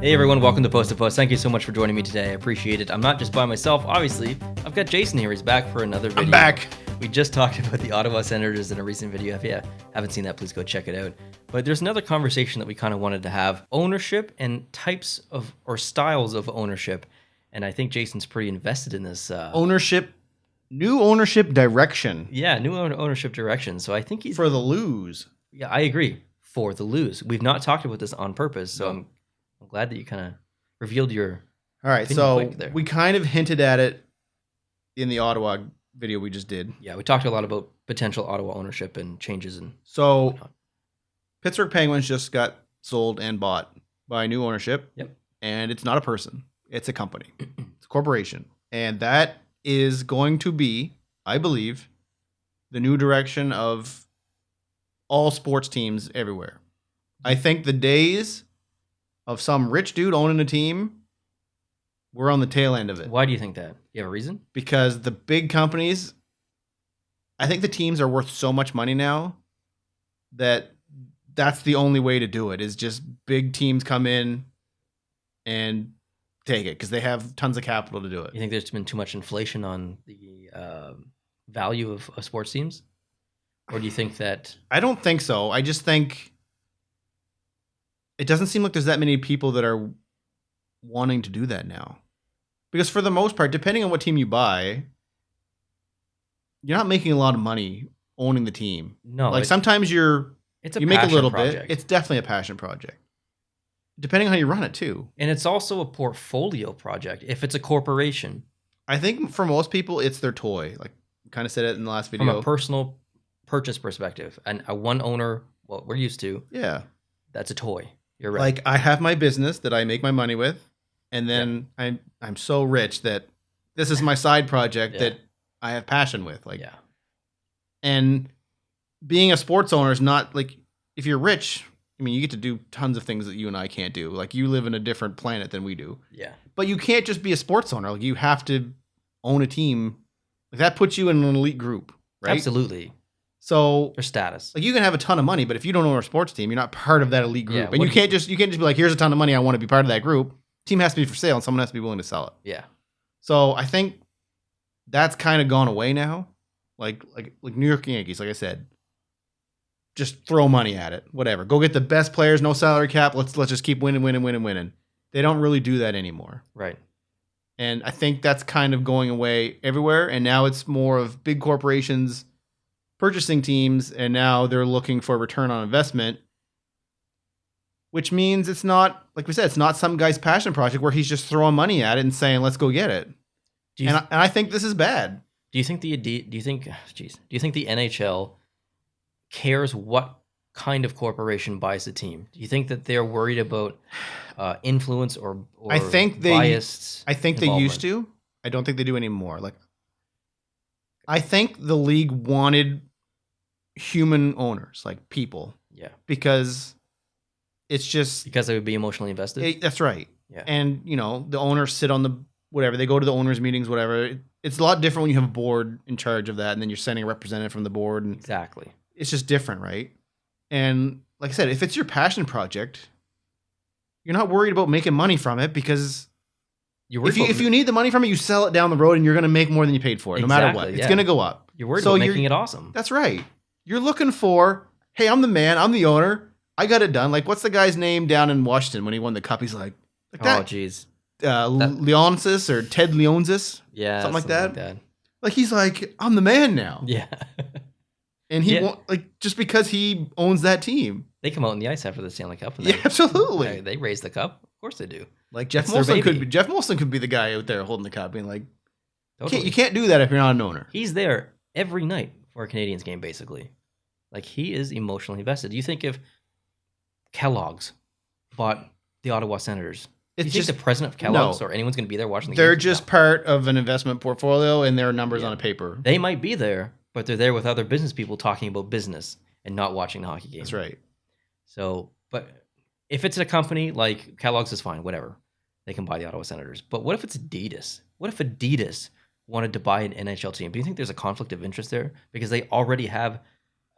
Hey everyone, welcome to Post to Post. Thank you so much for joining me today. I appreciate it. I'm not just by myself, obviously. I've got Jason here. He's back for another video. I'm back. We just talked about the Ottawa Senators in a recent video. If you haven't seen that, please go check it out. But there's another conversation that we kind of wanted to have. Ownership and types of, or styles of ownership. And I think Jason's pretty invested in this. New ownership direction. Yeah, new ownership direction. So I think he's... For the lose. Yeah, I agree. For the lose. We've not talked about this on purpose, so I'm glad that you kind of revealed your... All right, so we kind of hinted at it in the Ottawa video we just did. Yeah, we talked a lot about potential Ottawa ownership and changes. And so whatnot. Pittsburgh Penguins just got sold and bought by new ownership. Yep. And it's not a person. It's a company. It's a corporation. And that is going to be, I believe, the new direction of all sports teams everywhere. I think the days of some rich dude owning a team, we're on the tail end of it. Why do you think that? You have a reason? Because the big companies, I think the teams are worth so much money now that that's the only way to do it, is just big teams come in and take it because they have tons of capital to do it. You think there's been too much inflation on the value of sports teams? Or do you think that... I don't think so. I just think it doesn't seem like there's that many people that are wanting to do that now. Because for the most part, depending on what team you buy, you're not making a lot of money owning the team. No. Like sometimes you make a little bit. It's definitely a passion project. Depending on how you run it too. And it's also a portfolio project if it's a corporation. I think for most people, it's their toy. Like kind of said it in the last video. From a personal purchase perspective. And a one owner, what we're used to. Yeah. That's a toy. You're right. Like I have my business that I make my money with. And then I'm so rich that this is my side project that I have passion with. Like, and being a sports owner is not like, if you're rich, I mean, you get to do tons of things that you and I can't do. Like you live in a different planet than we do. Yeah. But you can't just be a sports owner. Like you have to own a team. Like that puts you in an elite group, right? Absolutely. So their status. Like you can have a ton of money, but if you don't own a sports team, you're not part of that elite group. And you can't just be like, here's a ton of money, I want to be part of that group. Team has to be for sale and someone has to be willing to sell it. Yeah. So I think that's kind of gone away now. Like New York Yankees, like I said, just throw money at it. Whatever. Go get the best players, no salary cap. Let's just keep winning. They don't really do that anymore. Right. And I think that's kind of going away everywhere. And now it's more of big corporations purchasing teams, and now they're looking for return on investment. Which means it's not, like we said, it's not some guy's passion project where he's just throwing money at it and saying, let's go get it. And I think this is bad. Do you think the NHL cares what kind of corporation buys the team? Do you think that they're worried about influence or biased? I think they used to. I don't think they do anymore. Like, I think the league wanted human owners, like people. Yeah. Because it's just... Because they would be emotionally invested? That's right. Yeah. And, the owners sit on the... Whatever. They go to the owners' meetings, whatever. It's a lot different when you have a board in charge of that, and then you're sending a representative from the board. And exactly. It's just different, right? And like I said, if it's your passion project, you're not worried about making money from it because... If you need the money from it, you sell it down the road, and you're going to make more than you paid for it, no matter what. It's going to go up. You're worried about making it awesome. That's right. You're looking for, hey, I'm the man, I'm the owner, I got it done. Like, what's the guy's name down in Washington when he won the cup? He's like that. Oh, jeez. Leonsis or Ted Leonsis? Yeah. Something like that. Like, he's like, I'm the man now. Yeah. And he just because he owns that team. They come out on the ice after the Stanley Cup. And absolutely. They raise the cup. Of course they do. Like Jeff Molson could be the guy out there holding the cup, being like, totally. You can't do that if you're not an owner. He's there every night for a Canadiens game, basically. Like, he is emotionally invested. Do you think if Kellogg's bought the Ottawa Senators, do you think the president of Kellogg's or anyone's going to be there watching the game? They're just part of an investment portfolio, and their numbers on a paper. They might be there, but they're there with other business people talking about business and not watching the hockey game. That's right. So, but if it's a company like Kellogg's is fine, whatever. They can buy the Ottawa Senators. But what if it's Adidas? What if Adidas wanted to buy an NHL team? Do you think there's a conflict of interest there? Because they already have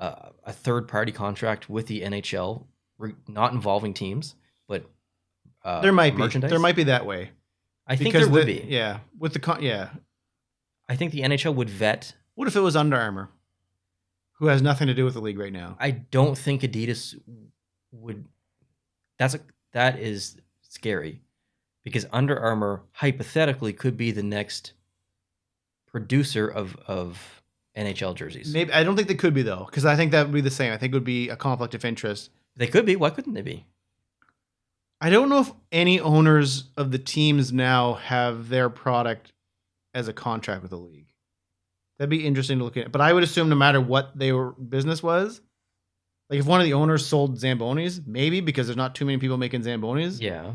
a third-party contract with the NHL, not involving teams, but There might merchandise. be. There might be that way. I think there would be. Yeah. With the I think the NHL would vet. What if it was Under Armour, who has nothing to do with the league right now? I don't think Adidas would. That is scary, because Under Armour hypothetically could be the next producer of NHL jerseys. Maybe I don't think they could be though, because I think that would be the same. I think it would be a conflict of interest. They could be. Why couldn't they be? I don't know if any owners of the teams now have their product as a contract with the league. That'd be interesting to look at. But I would assume no matter what their business was, like if one of the owners sold Zambonis, maybe, because there's not too many people making Zambonis. Yeah.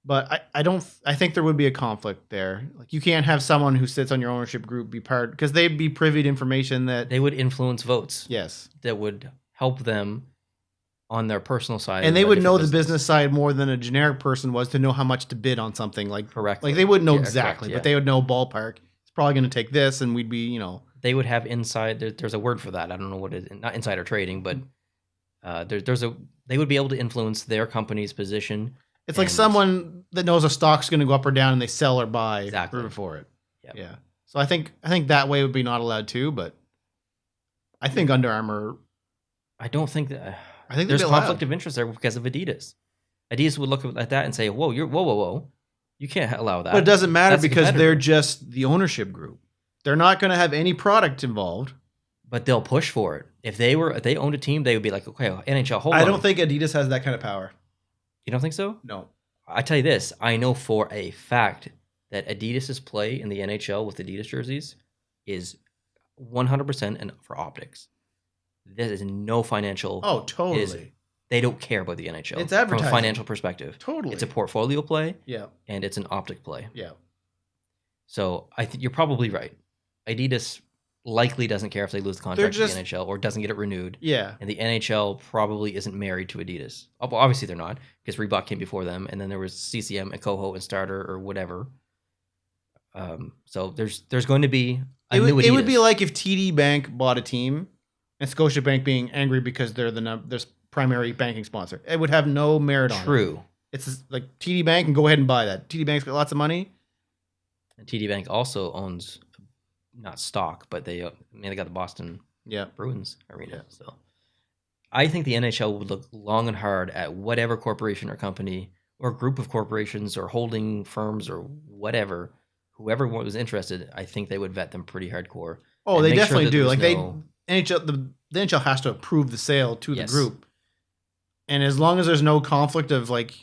But I think there would be a conflict there. Like you can't have someone who sits on your ownership group be part, because they'd be privy to information that They would influence votes. yes. That would help them on their personal side. And they of a would know different the business side more than a generic person was to know how much to bid on something. Like correctly. Like they wouldn't know Yeah, exactly, correct, but they would know ballpark. It's probably going to take this, and we'd be, They would have inside. There's a word for that. I don't know what it is. Not insider trading, but they would be able to influence their company's position. It's like someone that knows a stock's going to go up or down, and they sell or buy Exactly. for it. Yep. Yeah. So I think that way would be not allowed too, but I think Under Armour. I don't think that. I think There's they'd be allowed. conflict of interest there because of Adidas. Adidas would look at that and say, "Whoa, whoa, you can't allow that." But it doesn't matter That's a because competitor. they're just the ownership group. They're not going to have any product involved. But they'll push for it. If they owned a team, they would be like, "Okay, NHL, hold on." I don't think Adidas has that kind of power. You don't think so? No. I tell you this, I know for a fact that Adidas's play in the NHL with Adidas jerseys is 100% and for optics. There is no financial. Oh, totally. They don't care about the NHL. It's from advertising. a financial perspective. Totally. It's a portfolio play. Yeah. And it's an optic play. Yeah. So I think you're probably right. Adidas likely doesn't care if they lose the contract with the NHL or doesn't get it renewed. Yeah. And the NHL probably isn't married to Adidas. Well, obviously they're not, because Reebok came before them, and then there was CCM and Coho and Starter or whatever. So there's going to be a new Adidas. It would be like if TD Bank bought a team, and Scotiabank being angry because they're their primary banking sponsor. It would have no merit on it. True. It's just like TD Bank, and go ahead and buy that. TD Bank's got lots of money. And TD Bank also owns, not stock, but they got the Boston Bruins arena. So I think the NHL would look long and hard at whatever corporation or company or group of corporations or holding firms or whatever, whoever was interested. I think they would vet them pretty hardcore. Oh, they definitely do. Like the NHL has to approve the sale to Yes. the group, and as long as there's no conflict of like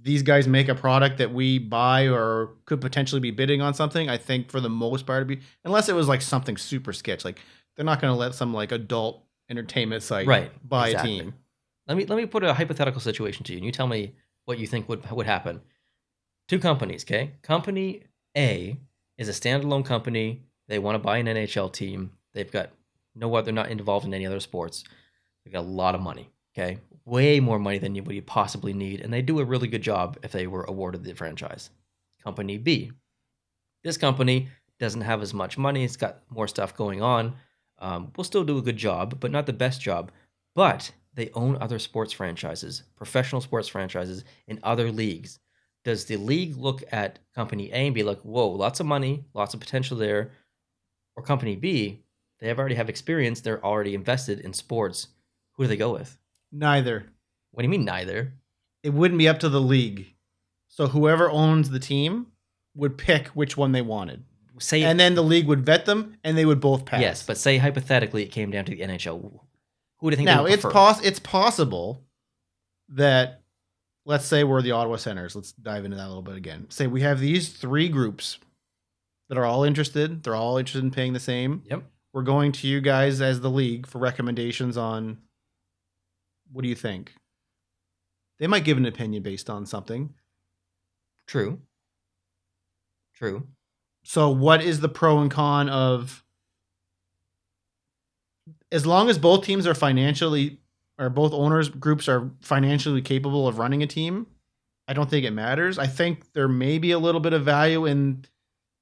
these guys make a product that we buy or could potentially be bidding on something, I think for the most part, unless it was like something super sketch, like they're not going to let some like adult entertainment site buy exactly. a team. Let me put a hypothetical situation to you, and you tell me what you think would happen. Two companies, okay? Company A is a standalone company. They want to buy an NHL team. They've got they're not involved in any other sports. They've got a lot of money, okay? Way more money than you would possibly need, and they do a really good job if they were awarded the franchise. Company B. This company doesn't have as much money. It's got more stuff going on. Will still do a good job, but not the best job. But they own other sports franchises, professional sports franchises in other leagues. Does the league look at Company A and be like, whoa, lots of money, lots of potential there? Or Company B, they already have experience. They're already invested in sports. Who do they go with? Neither. What do you mean neither? It wouldn't be up to the league. So whoever owns the team would pick which one they wanted. And then the league would vet them, and they would both pass. Yes, but say hypothetically it came down to the NHL. Who do you think now, they would prefer? it's possible that, let's say we're the Ottawa Senators. Let's dive into that a little bit again. Say we have these three groups that are all interested. They're all interested in paying the same. Yep. We're going to you guys as the league for recommendations on what do you think? They might give an opinion based on something. True. So what is the pro and con of, as long as both teams are financially, or both owners groups are financially capable of running a team, I don't think it matters. I think there may be a little bit of value in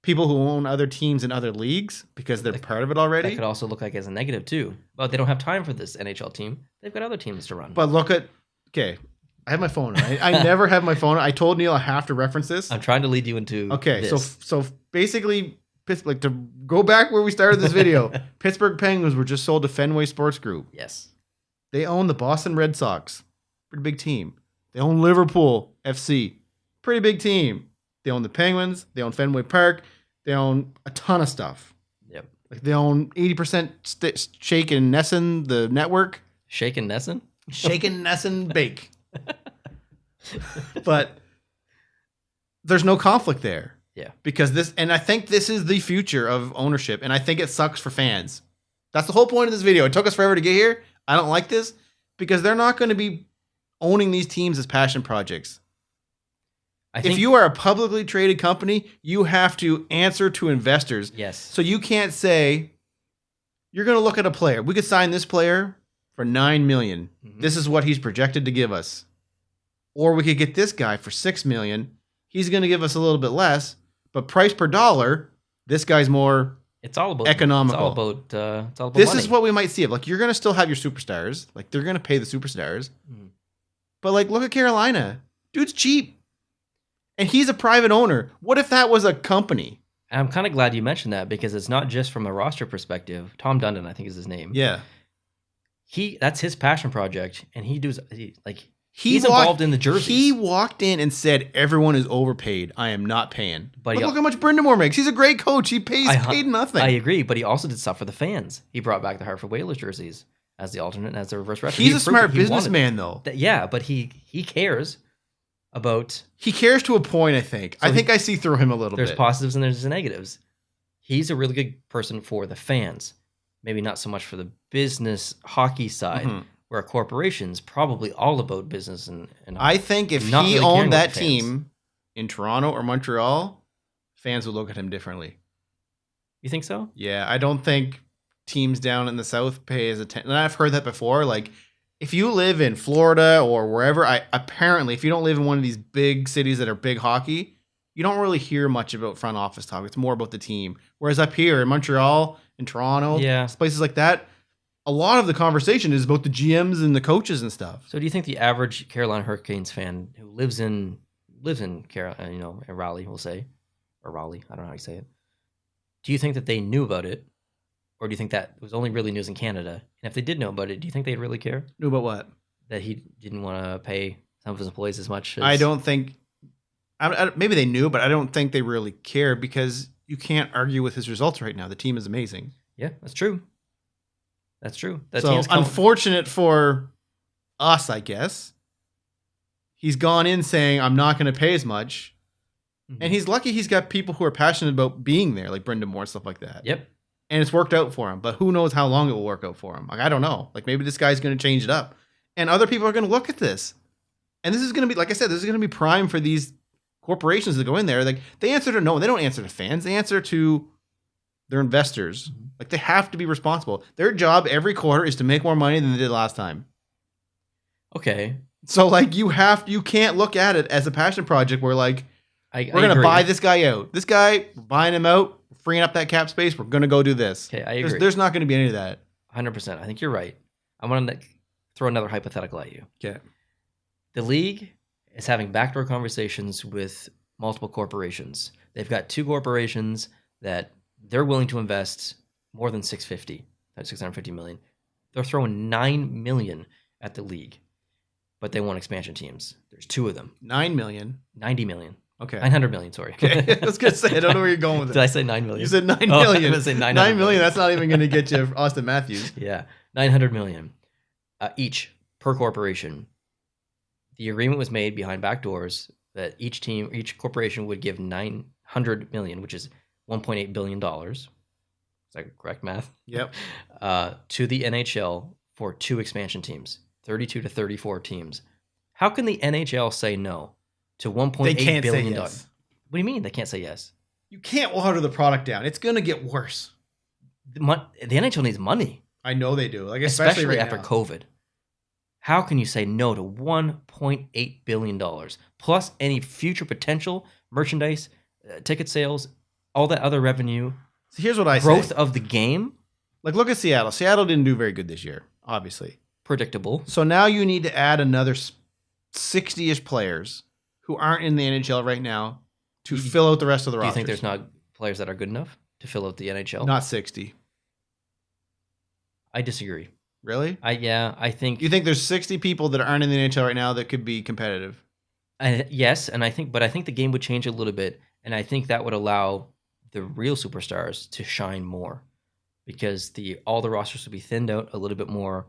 people who own other teams in other leagues because they're part of it already. That could also look like as a negative too. But they don't have time for this NHL team. They've got other teams to run. But look at, okay, I have my phone. I never have my phone. I told Neil I have to reference this. I'm trying to lead you into Okay, this. so basically, like to go back where we started this video, Pittsburgh Penguins were just sold to Fenway Sports Group. Yes. They own the Boston Red Sox, pretty big team. They own Liverpool FC, pretty big team. They own the Penguins. They own Fenway Park. They own a ton of stuff. Yep. Like they own 80% Shake and Nesson, the network. Shake and Nesson? Shake and Nesson Bake. But there's no conflict there. Yeah. Because I think this is the future of ownership, and I think it sucks for fans. That's the whole point of this video. It took us forever to get here. I don't like this because they're not going to be owning these teams as passion projects. If you are a publicly traded company, you have to answer to investors. Yes. So you can't say, you're going to look at a player. We could sign this player for $9 million. Mm-hmm. This is what he's projected to give us. Or we could get this guy for $6 million. He's going to give us a little bit less, but price per dollar, this guy's more economical. It's all about this money. is what we might see. Like, you're going to still have your superstars. Like, they're going to pay the superstars. Mm-hmm. But, like, look at Carolina. Dude's cheap. And he's a private owner. What if that was a company? And I'm kind of glad you mentioned that because it's not just from a roster perspective. Tom Dundon, I think is his name. Yeah. That's his passion project, and he's involved in the jerseys. He walked in and said, everyone is overpaid. I am not paying. But look how much Brindamore makes. He's a great coach. He paid nothing. I agree, but he also did stuff for the fans. He brought back the Hartford Whalers jerseys as the alternate and as the reverse retro. He's a smart businessman, though. Yeah, but he cares about... He cares to a point, I think. So I think I see through him a little bit. There's positives and there's negatives. He's a really good person for the fans. Maybe not so much for the business hockey side, where corporations probably all about business and I think if he owned that team in Toronto or Montreal, fans would look at him differently. You think so? Yeah, I don't think teams down in the South pay as attention. And I've heard that before. Like, if you live in Florida or wherever, apparently, if you don't live in one of these big cities that are big hockey, you don't really hear much about front office talk. It's more about the team. Whereas up here in Montreal, in Toronto, places like that, a lot of the conversation is about the GMs and the coaches and stuff. So do you think the average Carolina Hurricanes fan who lives in Carolina, in Raleigh, we'll say, or Raleigh, I don't know how you say it. Do you think that they knew about it? Or do you think that it was only really news in Canada? And if they did know about it, do you think they'd really care? Knew about what? That he didn't want to pay some of his employees as much as... I don't think... maybe they knew, but I don't think they really care because you can't argue with his results right now. The team is amazing. Yeah, that's true. That's true. So unfortunate for us, I guess. He's gone in saying, I'm not going to pay as much. Mm-hmm. And he's lucky he's got people who are passionate about being there, like Brendan Moore and stuff like that. Yep. And it's worked out for him. But who knows how long it will work out for him. Like, I don't know. Like, maybe this guy's going to change it up. And other people are going to look at this. And this is going to be, like I said, this is going to be prime for these corporations that go in there. Like, they answer to no one. They don't answer to fans. They answer to their investors. Mm-hmm. Like, they have to be responsible. Their job every quarter is to make more money than they did last time. Okay. So, like, you can't look at it as a passion project where, like, we're going to buy this guy out. This guy, we're buying him out, we're freeing up that cap space, we're going to go do this. Okay, I agree. There's not going to be any of that. 100%. I think you're right. I want to throw another hypothetical at you. Okay. The league is having backdoor conversations with multiple corporations. They've got two corporations that they're willing to invest more than $650 million. They're throwing $9 million at the league, but they want expansion teams. There's two of them. $9 million. $90 million. Okay. $900 million, sorry. Okay. I was going to say, I don't know where you're going with it. Did I say $9 million? You said $9 million. I was going to say $9 million, that's not even going to get you Austin Matthews. Yeah. $900 million each per corporation. The agreement was made behind back doors that each corporation would give $900 million, which is $1.8 billion. Is that correct math? Yep. To the NHL for two expansion teams, 32 to 34 teams. How can the NHL say no to $1.8 billion? Yes. What do you mean they can't say yes? You can't water the product down. It's going to get worse. The NHL needs money. I know they do. Like especially right after now. COVID. How can you say no to $1.8 billion plus any future potential merchandise, ticket sales, all that other revenue? So here's what I say. Growth of the game? Like, look at Seattle. Seattle didn't do very good this year, obviously. Predictable. So now you need to add another 60-ish players who aren't in the NHL right now to fill out the rest of the Do you roster. think there's not players that are good enough to fill out the NHL? Not 60. I disagree. Really? I think You think there's 60 people that aren't in the NHL right now that could be competitive? yes, and I think the game would change a little bit, and I think that would allow the real superstars to shine more, because all the rosters would be thinned out a little bit more.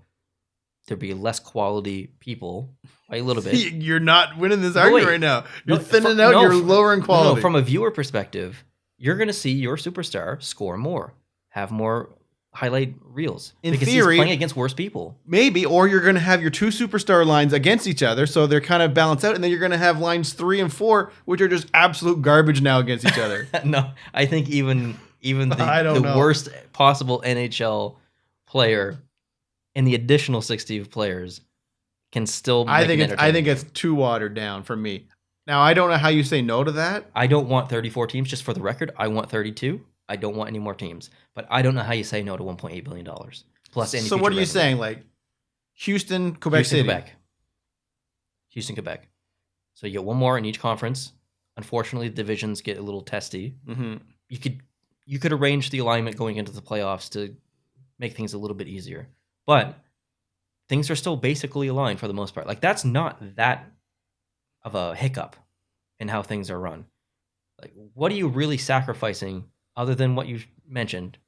There'd be less quality people by a little bit. You're not winning this argument right now. You're thinning out. No, You're lowering quality. No, from a viewer perspective, you're going to see your superstar score more, have more highlight reels. In because theory, he's playing against worse people. Maybe, or you're going to have your two superstar lines against each other, so they're kind of balanced out, and then you're going to have lines 3 and 4, which are just absolute garbage now against each other. No, I think even the worst possible NHL player and the additional 60 players can still make I think it's too watered down for me. Now, I don't know how you say no to that. I don't want 34 teams, just for the record. I want 32. I don't want any more teams. But I don't know how you say no to $1.8 billion. Plus any So what are you saying? Like Houston, Quebec City? Houston, Quebec. So you get one more in each conference. Unfortunately, the divisions get a little testy. Mm-hmm. You could arrange the alignment going into the playoffs to make things a little bit easier. But things are still basically aligned for the most part. Like, that's not that of a hiccup in how things are run. Like, what are you really sacrificing other than what you mentioned,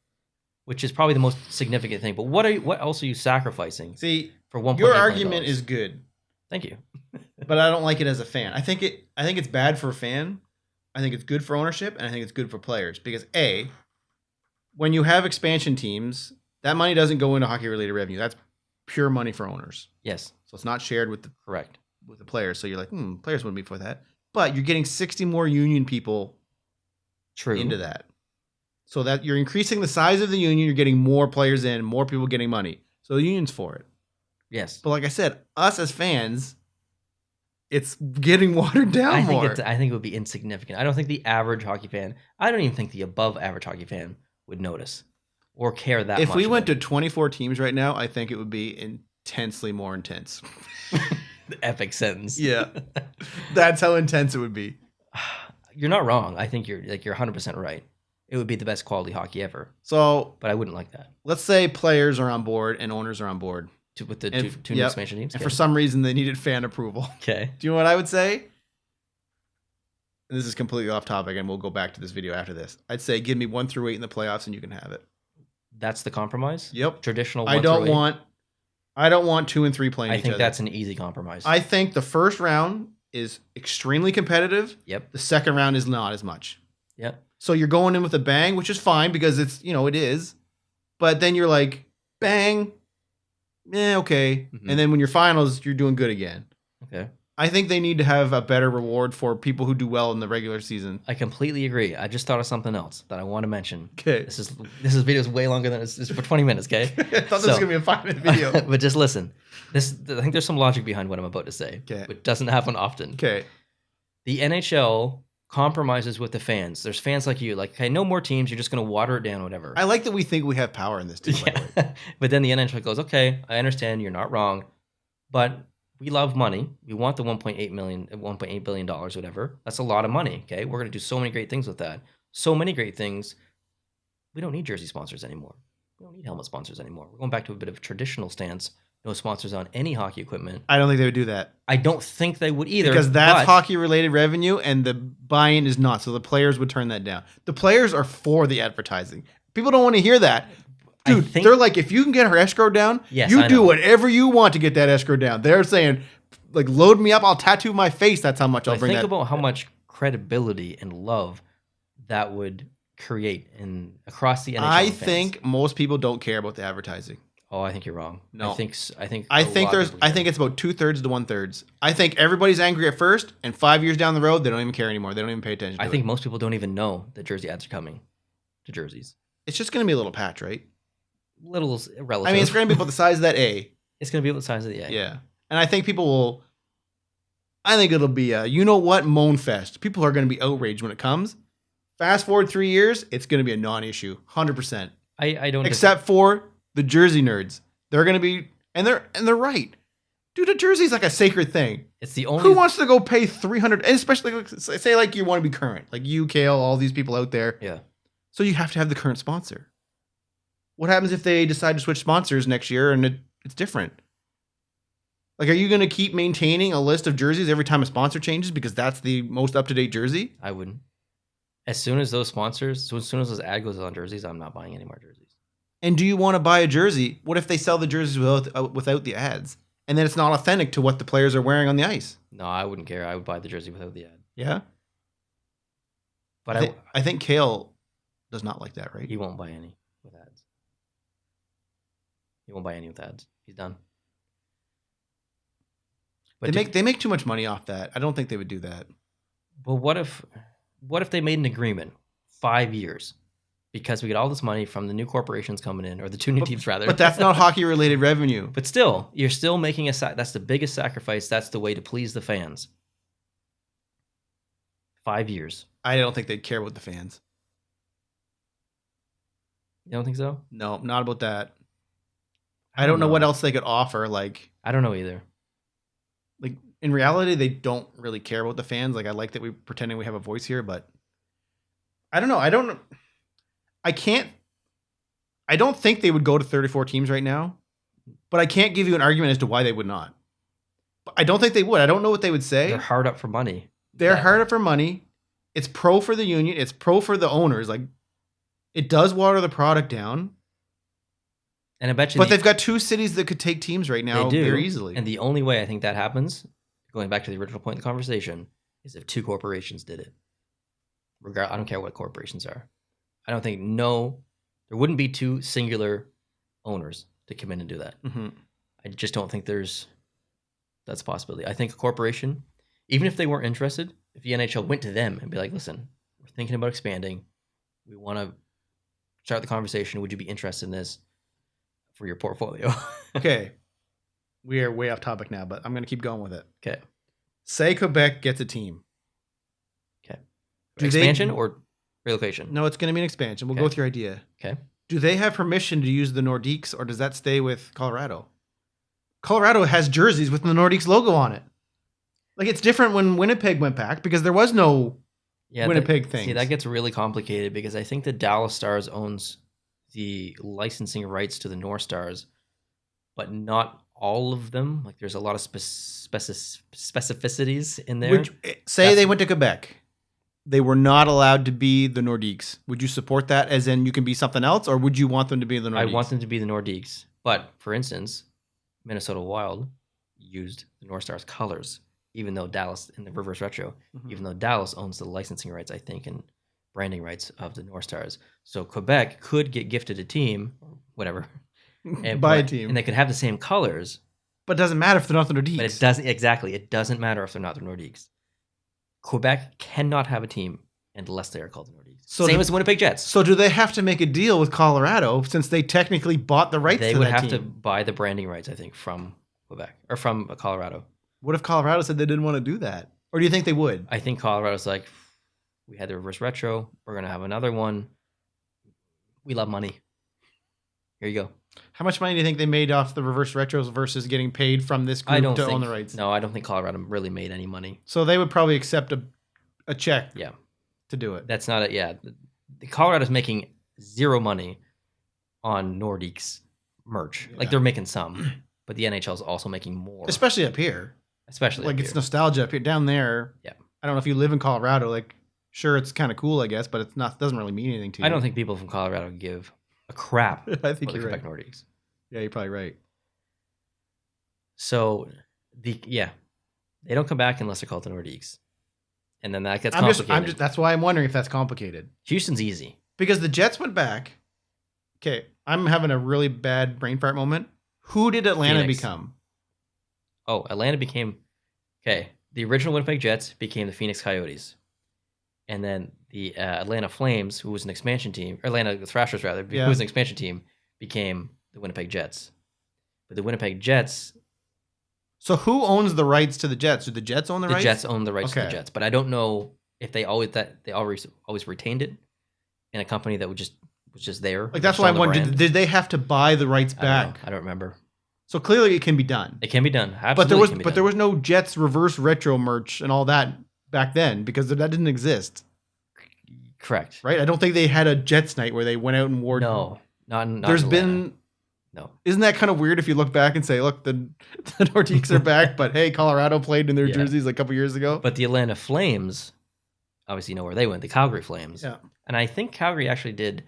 which is probably the most significant thing? But what else are you sacrificing? See, for $1.8 your million? argument is good. Thank you. But I don't like it as a fan. I think it's bad for a fan. I think it's good for ownership, and I think it's good for players because when you have expansion teams, that money doesn't go into hockey-related revenue. That's pure money for owners. Yes. So it's not shared with the players. So you're like, players wouldn't be for that. But you're getting 60 more union people into that. So that you're increasing the size of the union, you're getting more players in, more people getting money. So the union's for it. Yes. But like I said, us as fans, it's getting watered down more. I think it would be insignificant. I don't think the average hockey fan, I don't even think the above average hockey fan would notice or care that much. If we went to 24 teams right now, I think it would be intensely more intense. The epic sentence. Yeah. That's how intense it would be. You're not wrong. I think you're 100% right. It would be the best quality hockey ever. So, but I wouldn't like that. Let's say players are on board and owners are on board. With the two new expansion teams? And for some reason, they needed fan approval. Okay. Do you know what I would say? And this is completely off topic, and we'll go back to this video after this. I'd say give me 1 through 8 in the playoffs, and you can have it. That's the compromise? Yep. Traditional 1 I don't through 8? want 2 and 3 playing each other. I think that's an easy compromise. I think the first round is extremely competitive. Yep. The second round is not as much. Yep. So you're going in with a bang, which is fine because it's, it is. But then you're like, bang, okay. Mm-hmm. And then when you're finals, you're doing good again. Okay. I think they need to have a better reward for people who do well in the regular season. I completely agree. I just thought of something else that I want to mention. Okay. This video is way longer than it's for 20 minutes, okay? I thought this was going to be a 5-minute video. But just listen. I think there's some logic behind what I'm about to say. Okay. Which doesn't happen often. Okay. The NHL compromises with the fans. There's fans like you, like, okay, no more teams. You're just going to water it down, whatever. I like that we think we have power in this team. Yeah. But then the NHL goes, okay, I understand, you're not wrong, but we love money. We want the $1.8 billion, whatever. That's a lot of money. Okay, we're going to do so many great things with that. So many great things. We don't need jersey sponsors anymore. We don't need helmet sponsors anymore. We're going back to a bit of a traditional stance. No sponsors on any hockey equipment. I don't think they would do that. I don't think they would either. Because that's hockey-related revenue, and the buy-in is not. So the players would turn that down. The players are for the advertising. People don't want to hear that. Dude, they're like, if you can get her escrow down, you do whatever you want to get that escrow down. They're saying, like, load me up, I'll tattoo my face. That's how much I'll bring that. Think about how much credibility and love that would create across the NHL. I think most people don't care about the advertising. Oh, I think you're wrong. No, I think it's about 2/3 to 1/3. I think everybody's angry at first, and 5 years down the road, they don't even care anymore. They don't even pay attention. I think most people don't even know that jersey ads are coming to jerseys. It's just going to be a little patch, right? Little relative. I mean, it's going to be about the size of that A. It's going to be about the size of the A. Yeah, and I think people will. I think it'll be a moan fest. People are going to be outraged when it comes. Fast forward 3 years, it's going to be a non-issue, 100%. I don't. Except for the jersey nerds, they're going to be, and they're right. Dude, a jersey's like a sacred thing. It's the only. Who wants to go pay 300? And especially, say like you want to be current, like you, Kale, all these people out there. Yeah. So you have to have the current sponsor. What happens if they decide to switch sponsors next year and it's different? Like, are you going to keep maintaining a list of jerseys every time a sponsor changes because that's the most up-to-date jersey? I wouldn't. As soon as those sponsors, as soon as those ad goes on jerseys, I'm not buying any more jerseys. And do you want to buy a jersey? What if they sell the jerseys without the ads? And then it's not authentic to what the players are wearing on the ice. No, I wouldn't care. I would buy the jersey without the ad. Yeah? But I think Kale does not like that, right? He won't buy any with ads. He won't buy any with ads. He's done. But they make too much money off that. I don't think they would do that. But what if they made an agreement 5 years because we get all this money from the new corporations coming in, or the two new teams rather? But that's not hockey related revenue. But still, you're still making that's the biggest sacrifice. That's the way to please the fans. 5 years. I don't think they'd care about the fans. You don't think so? No, not about that. I don't know what else they could offer. Like, I don't know either. Like, in reality, they don't really care about the fans. Like, I like that we're pretending we have a voice here, but I don't know. I don't think they would go to 34 teams right now, but I can't give you an argument as to why they would not. But I don't think they would. I don't know what they would say. They're hard up for money. They're hard up for money. It's pro for the union. It's pro for the owners. Like, it does water the product down. And I bet you. But they've got two cities that could take teams right now very easily. And the only way I think that happens, going back to the original point of the conversation, is if two corporations did it. I don't care what corporations are. I don't think there wouldn't be two singular owners to come in and do that. Mm-hmm. I just don't think that's a possibility. I think a corporation, even if they weren't interested, if the NHL went to them and be like, listen, we're thinking about expanding. We want to start the conversation. Would you be interested in this for your portfolio? Okay. We are way off topic now, but I'm going to keep going with it. Okay. Say Quebec gets a team. Okay. Expansion or relocation? No, it's going to be an expansion. We'll go with your idea. Okay. Do they have permission to use the Nordiques, or does that stay with Colorado? Colorado has jerseys with the Nordiques logo on it. Like, it's different when Winnipeg went back because there was no Winnipeg thing. See, that gets really complicated because I think the Dallas Stars owns the licensing rights to the North Stars, but not all of them. Like, there's a lot of specificities in there. They went to Quebec. They were not allowed to be the Nordiques. Would you support that as in you can be something else, or would you want them to be the Nordiques? I want them to be the Nordiques. But, for instance, Minnesota Wild used the North Stars colors, even though Dallas, in the reverse retro, even though Dallas owns the licensing rights, I think, and branding rights of the North Stars. So Quebec could get gifted a team, or whatever. Buy a team. And they could have the same colors. But it doesn't matter if they're not the Nordiques. But it doesn't, exactly. It doesn't matter if they're not the Nordiques. Quebec cannot have a team unless they are called the Nordiques. Same as the Winnipeg Jets. So do they have to make a deal with Colorado since they technically bought the rights to that team? They would have to buy the branding rights, I think, from Quebec or from Colorado. What if Colorado said they didn't want to do that? Or do you think they would? I think Colorado's like, we had the reverse retro. We're going to have another one. We love money. Here you go. How much money do you think they made off the reverse retros versus getting paid from this group to own the rights? No, I don't think Colorado really made any money. So they would probably accept a check to do it. That's not it. Yeah. Colorado's making zero money on Nordiques merch. Yeah. Like, they're making some, but the NHL is also making more. Especially up here. Like, it's nostalgia up here. Down there, yeah. I don't know if you live in Colorado, like, sure, it's kind of cool, I guess, but it's not. Doesn't really mean anything to you. I don't think people from Colorado give a crap I think about you're the Quebec right. Nordiques. Yeah, you're probably right. So, they don't come back unless they're called the Nordiques. And then that gets complicated. That's why I'm wondering if that's complicated. Houston's easy. Because the Jets went back. Okay, I'm having a really bad brain fart moment. Who did Atlanta become? Oh, Atlanta became... Okay, the original Winnipeg Jets became the Phoenix Coyotes. And then the Atlanta Flames, who was an expansion team, or Atlanta Thrashers, rather, who was an expansion team, became the Winnipeg Jets. But the Winnipeg Jets... So who owns the rights to the Jets? Do the Jets own the rights? The Jets own the rights to the Jets. But I don't know if they always retained it in a company that was just there. Like, that's why I'm wondering, did they have to buy the rights back? I don't remember. So clearly it can be done. It can be done. Absolutely. But there was no Jets reverse retro merch and all that back then because that didn't exist. Correct. Right? I don't think they had a Jets night where they went out and wore. No, not There's in been. Atlanta. No. Isn't that kind of weird if you look back and say, look, the Nordiques are back, but hey, Colorado played in their jerseys like a couple years ago. But the Atlanta Flames, obviously you know where they went, the Calgary Flames. Yeah. And I think Calgary actually did,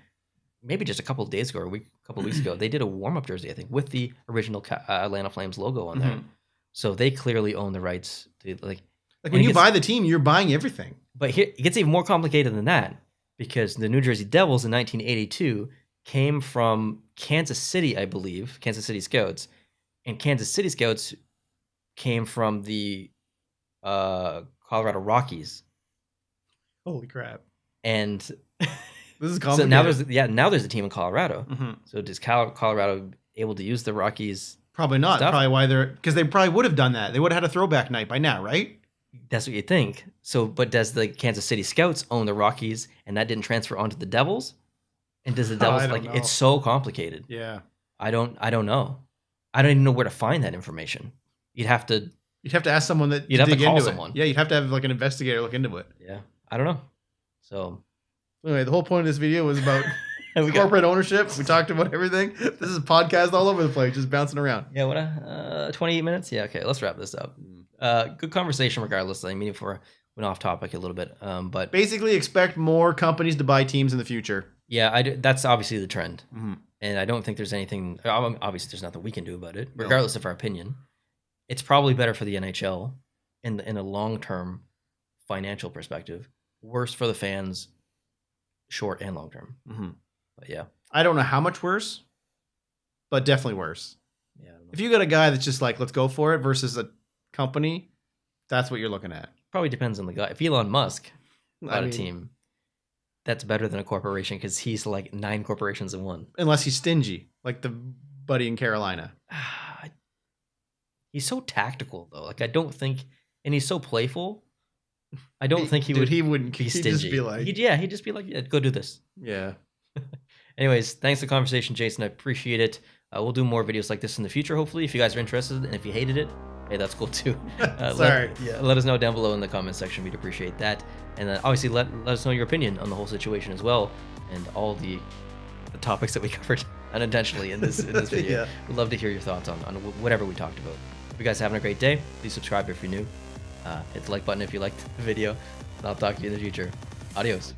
maybe just a couple of days ago or a couple of weeks ago, they did a warm-up jersey, I think, with the original Atlanta Flames logo on there. So they clearly own the rights to like when you buy the team, you're buying everything. But here it gets even more complicated than that because the New Jersey Devils in 1982 came from Kansas City, I believe, Kansas City Scouts, and Kansas City Scouts came from the Colorado Rockies. Holy crap! And this is complicated. So now there's a team in Colorado. So does Colorado able to use the Rockies? Probably not. Stuff? Probably because they probably would have done that. They would have had a throwback night by now, right? That's what you think. So, but does the Kansas City Scouts own the Rockies, and that didn't transfer onto the Devils? And does the Devils don't know. It's so complicated. Yeah. I don't know. I don't even know where to find that information. You'd have to ask someone that you'd have to call into someone. Yeah, you'd have to have like an investigator look into it. Yeah. I don't know. So anyway, the whole point of this video was about corporate ownership. We talked about everything. This is a podcast all over the place, just bouncing around. Yeah, what 28 minutes? Yeah, okay, let's wrap this up. Good conversation regardless. I mean, if we went off topic a little bit, but basically expect more companies to buy teams in the future. Yeah, that's obviously the trend. And I don't think there's anything, obviously there's nothing we can do about it, regardless of our opinion. It's probably better for the NHL in a long-term financial perspective, worse for the fans, short and long-term. But yeah. I don't know how much worse, but definitely worse. Yeah. If you got a guy that's just like, let's go for it versus a company, that's what you're looking at. Probably depends on the guy. If Elon Musk bought a team, that's better than a corporation because he's like 9 corporations in one. Unless he's stingy, like the buddy in Carolina. He's so tactical though. Like I don't think, and he's so playful. I don't think he would. He wouldn't be stingy. He'd just be like, he'd just be like, yeah, go do this. Yeah. Anyways, thanks for the conversation, Jason. I appreciate it. We'll do more videos like this in the future, hopefully. If you guys are interested, and if you hated it, hey, that's cool too. Sorry. Let us know down below in the comment section. We'd appreciate that. And obviously, let us know your opinion on the whole situation as well, and all the topics that we covered unintentionally in this video. We'd love to hear your thoughts on whatever we talked about. Hope you guys are having a great day. Please subscribe if you're new. Hit the like button if you liked the video. And I'll talk to you in the future. Adios.